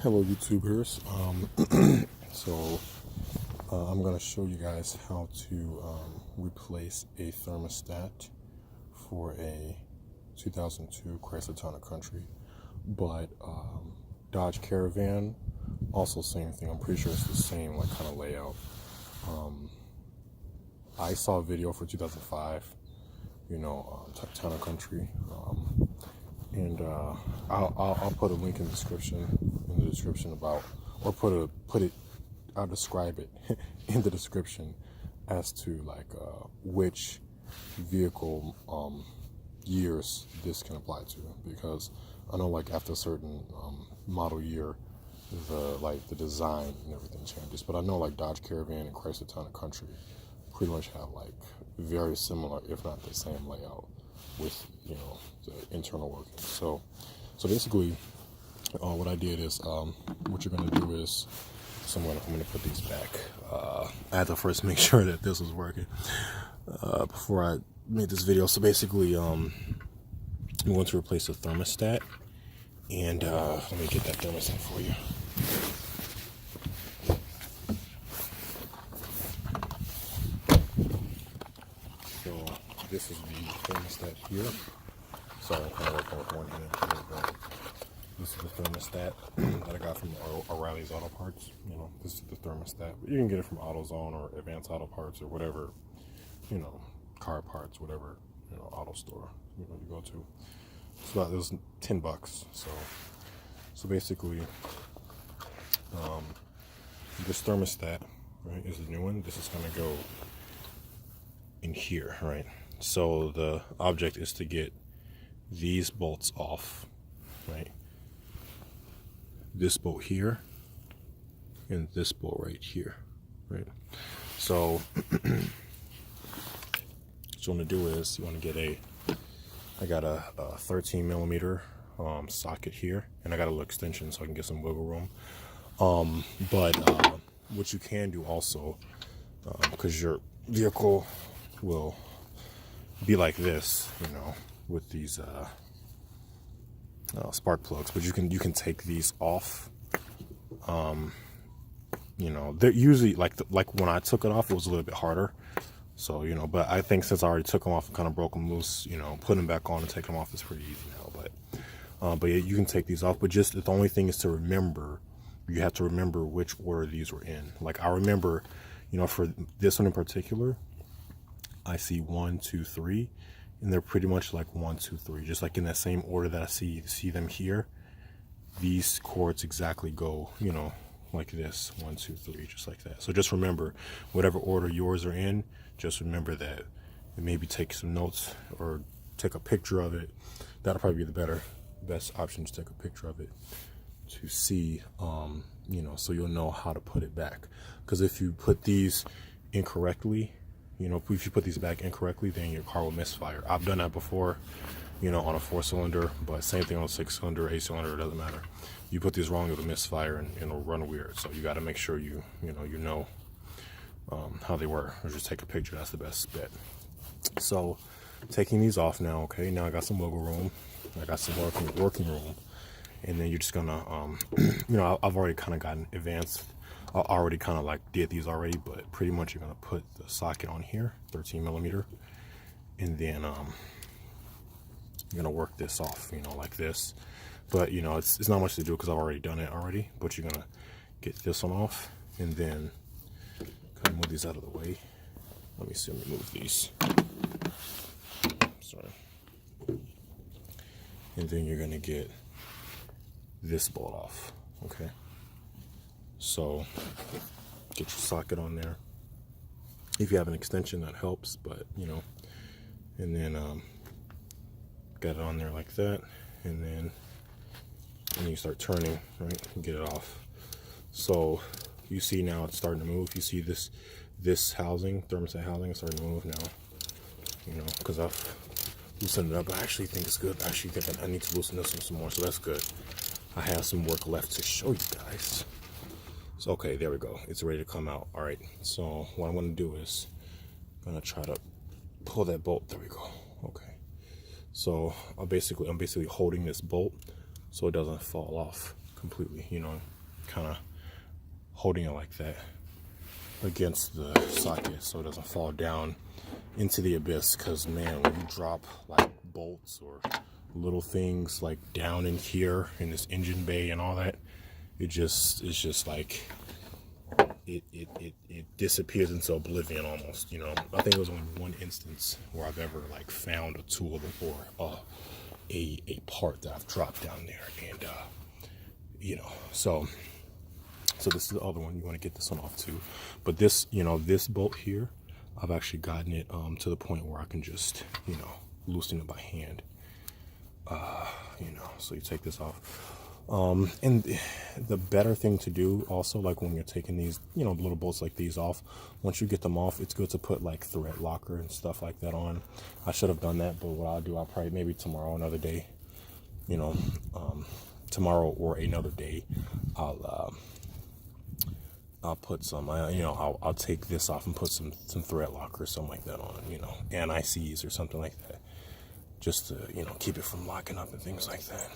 Hello YouTubers. I'm going to show you guys how to replace a thermostat for a 2002 Chrysler Town Country, but Dodge Caravan, also same thing. I'm pretty sure it's the same like kind of layout. I saw a video for 2005, Town Country, and I'll put a link in the description about, or I'll describe it in the description as to like which vehicle years this can apply to, because I know like after a certain model year, the design and everything changes. But I know like Dodge Caravan and Chrysler Town Country pretty much have like very similar, if not the same layout with the internal working. So basically, what I did is what you're gonna do is, so I'm gonna put these back. I had to first make sure that this was working before I made this video. So basically, I'm going to replace the thermostat, and let me get that thermostat for you. So this is the thermostat here. Sorry, I'm kind of working with one hand. This is the thermostat that I got from O'Reilly's Auto Parts. This is the thermostat. You can get it from AutoZone or Advanced Auto Parts or whatever, car parts, whatever, auto store, you go to. It's about, it was $10. So basically, this thermostat, right, is the new one. This is gonna go in here, right? So the object is to get these bolts off, right? This bolt here and this bolt right here, right? So what you want to do is you want to get I got a 13 millimeter socket here, and I got a little extension so I can get some wiggle room. But what you can do also, because your vehicle will be like this, with these spark plugs, but you can take these off. They're usually like when I took it off, it was a little bit harder. So but I think since I already took them off and kind of broke them loose, putting them back on and taking them off is pretty easy now. But yeah, you can take these off. But just the only thing is to remember, you have to remember which order these were in. Like I remember, for this one in particular, I see 1, 2, 3. And they're pretty much like 1, 2, 3, just like in that same order that I see them here. These cords exactly go, like this, 1, 2, 3, just like that. So just remember, whatever order yours are in, just remember that. And maybe take some notes or take a picture of it. That'll probably be the best option, to take a picture of it to see, so you'll know how to put it back. Because if you put these incorrectly, if you put these back incorrectly, then your car will misfire. I've done that before, on a 4-cylinder, but same thing on a 6-cylinder, 8-cylinder, it doesn't matter. You put these wrong, it'll misfire and it'll run weird. So you got to make sure you know how they were, or just take a picture. That's the best bet. So taking these off now, okay, now I got some wiggle room, I got some working room, and then you're just gonna I've already kind of gotten advanced. I already kind of like did these already, but pretty much you're gonna put the socket on here, 13 millimeter, and then you're gonna work this off, like this. But it's not much to do because I've already done it already. But you're gonna get this one off, and then kind of move these out of the way. Let me move these. Sorry. And then you're gonna get this bolt off, okay? So get your socket on there. If you have an extension, that helps, but and then got it on there like that, and then you start turning, right, and get it off. So you see now it's starting to move. You see this housing, thermostat housing, is starting to move now, because I've loosened it up. I actually think it's good. I actually think I need to loosen this one some more, so that's good. I have some work left to show you guys. So, okay, there we go. It's ready to come out. All right. So what I'm going to do is I'm going to try to pull that bolt. There we go. Okay. So I'm basically holding this bolt so it doesn't fall off completely, kind of holding it like that against the socket so it doesn't fall down into the abyss. Because man, when you drop like bolts or little things like down in here in this engine bay and all that, it's just like it disappears into oblivion almost, you know. I think it was only one instance where I've ever like found a tool or a part that I've dropped down there, and you know, so this is the other one. You want to get this one off too. But this, you know, this bolt here, I've actually gotten it to the point where I can just, you know, loosen it by hand. You know, so you take this off. And the better thing to do also, like when you're taking these, you know, little bolts like these off, once you get them off, it's good to put like thread locker and stuff like that on. I should have done that, but what I'll do, I'll probably maybe tomorrow, another day, you know, tomorrow or another day, I'll put some, you know, I'll take this off and put some thread locker or something like that on, you know, anti-seize or something like that, just to, you know, keep it from locking up and things like that.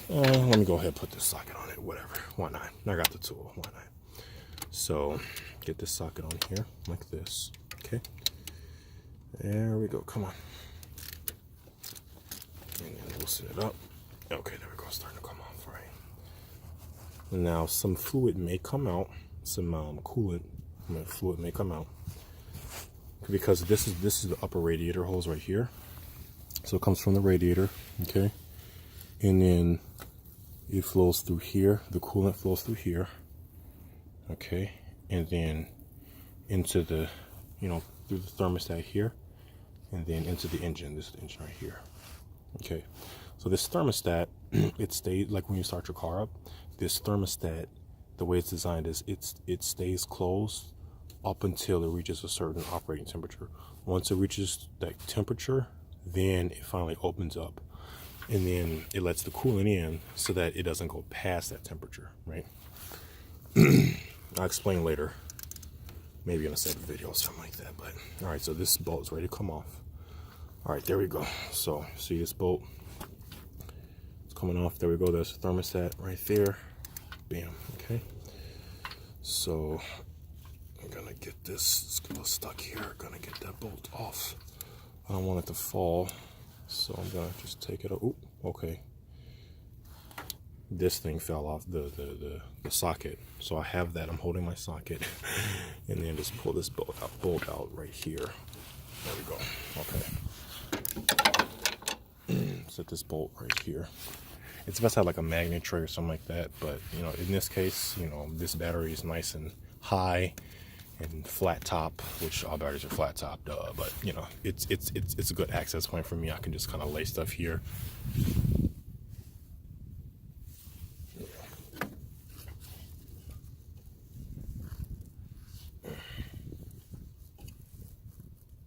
Let me go ahead and put this socket on it, whatever, why not? I got the tool, why not? So get this socket on here like this. Okay, there we go, come on, and then loosen it up. Okay, there we go, starting to come off. Right now, some fluid may come out, some coolant fluid may come out, because this is the upper radiator hose right here. So it comes from the radiator, okay, and then it flows through here. The coolant flows through here, okay, and then into the, you know, through the thermostat here, and then into the engine. This is the engine right here, okay. So this thermostat, it stays, like when you start your car up, this thermostat, the way it's designed is it stays closed up until it reaches a certain operating temperature. Once it reaches that temperature, then it finally opens up, and then it lets the coolant in so that it doesn't go past that temperature, right? I'll explain later, maybe in a separate video or something like that. But all right, so this bolt is ready to come off. All right, there we go. So see this bolt, it's coming off. There we go. There's a thermostat right there. Bam. Okay, so I'm gonna get this, it's a little stuck here, gonna get that bolt off. I don't want it to fall, so I'm gonna just take it out. Ooh, okay. This thing fell off the socket, so I have that. I'm holding my socket, and then just pull this bolt out right here. There we go. Okay. Set this bolt right here. It's best to have like a magnet tray or something like that, but you know, in this case, you know, this battery is nice and high and flat top, which all batteries are flat top, but you know, it's a good access point for me. I can just kind of lay stuff here.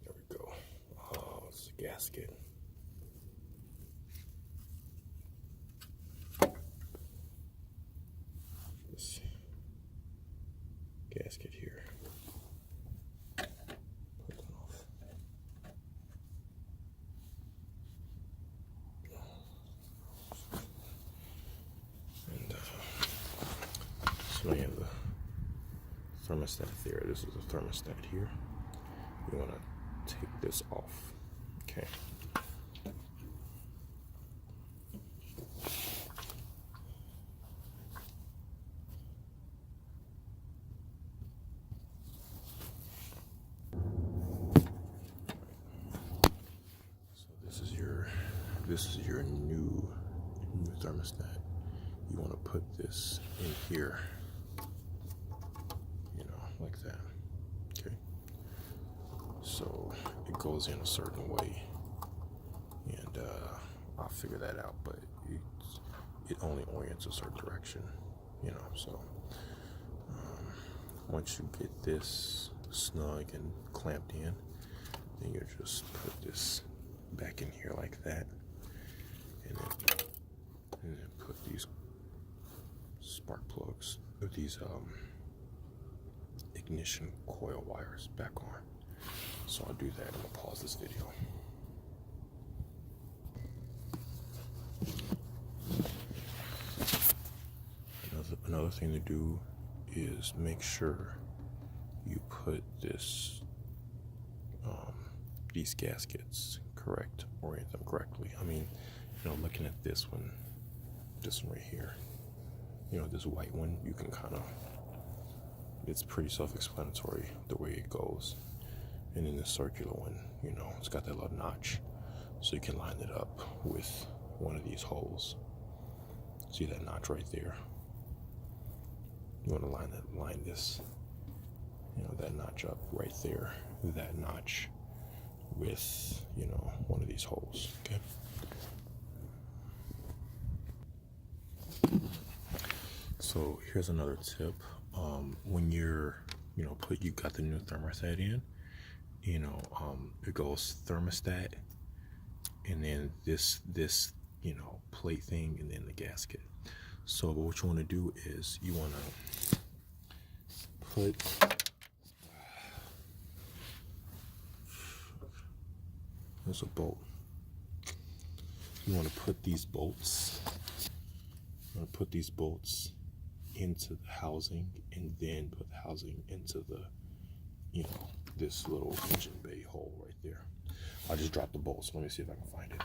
There we go. Oh, it's a gasket. This gasket here. So you have the thermostat there. This is the thermostat here. You want to take this off. Okay. So this is your new thermostat. You want to put this in here, you know, like that. Okay, so it goes in a certain way, and I'll figure that out, but it only orients a certain direction, you know. So once you get this snug and clamped in, then you just put this back in here like that, and then put these spark plugs, these ignition coil wires back on. So I'll do that. I'm gonna pause this video. Another another thing to do is make sure you put these gaskets correct, orient them correctly. I mean, looking at this one right here, this white one, you can kind of, it's pretty self-explanatory the way it goes. And then the circular one, it's got that little notch, so you can line it up with one of these holes. See that notch right there? You want to line this, that notch up right there, that notch with, one of these holes, okay? So here's another tip. When you're, you got the new thermostat in, it goes thermostat, and then this plate thing, and then the gasket. So what you want to do is you want to put there's a bolt. You want to put these bolts. You want to put these bolts into the housing, and then put the housing into the, this little engine bay hole right there. I just dropped the bolts. Let me see if I can find it.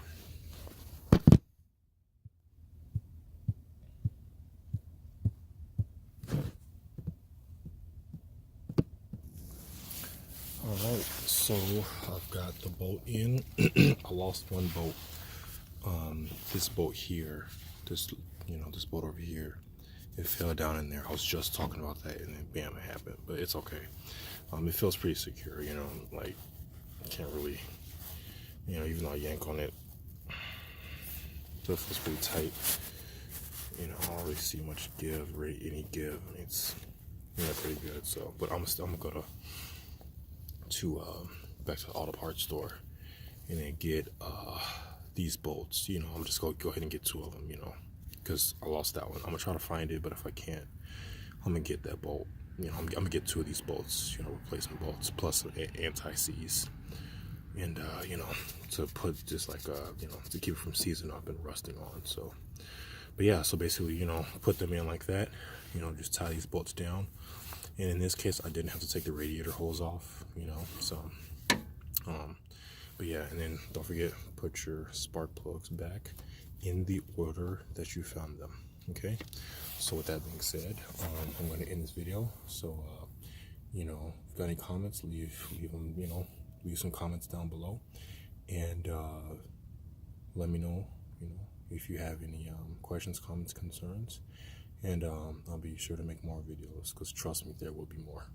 Alright, so I've got the bolt in. I lost one bolt. This bolt here, this bolt over here, it fell down in there. I was just talking about that, and then bam, it happened. But it's okay. It feels pretty secure, like I can't really, even though I yank on it, it feels pretty tight. I don't really see much give, really any give. I mean, it's pretty good. So, but I'm gonna go to back to the auto parts store and then get these bolts. I'm just gonna go ahead and get 2 of them. Because I lost that one. I'm gonna try to find it, but if I can't, I'm gonna get that bolt. I'm gonna get 2 of these bolts, replacement bolts, plus anti-seize, and to put just like to keep it from seizing up and rusting on. So, but yeah, so basically, put them in like that. Just tie these bolts down. And in this case, I didn't have to take the radiator hose off. So, but yeah, and then don't forget, put your spark plugs back in the order that you found them. Okay, so with that being said, I'm going to end this video. So if you've got any comments, leave them, leave some comments down below, and let me know, if you have any questions, comments, concerns, and I'll be sure to make more videos, because trust me, there will be more.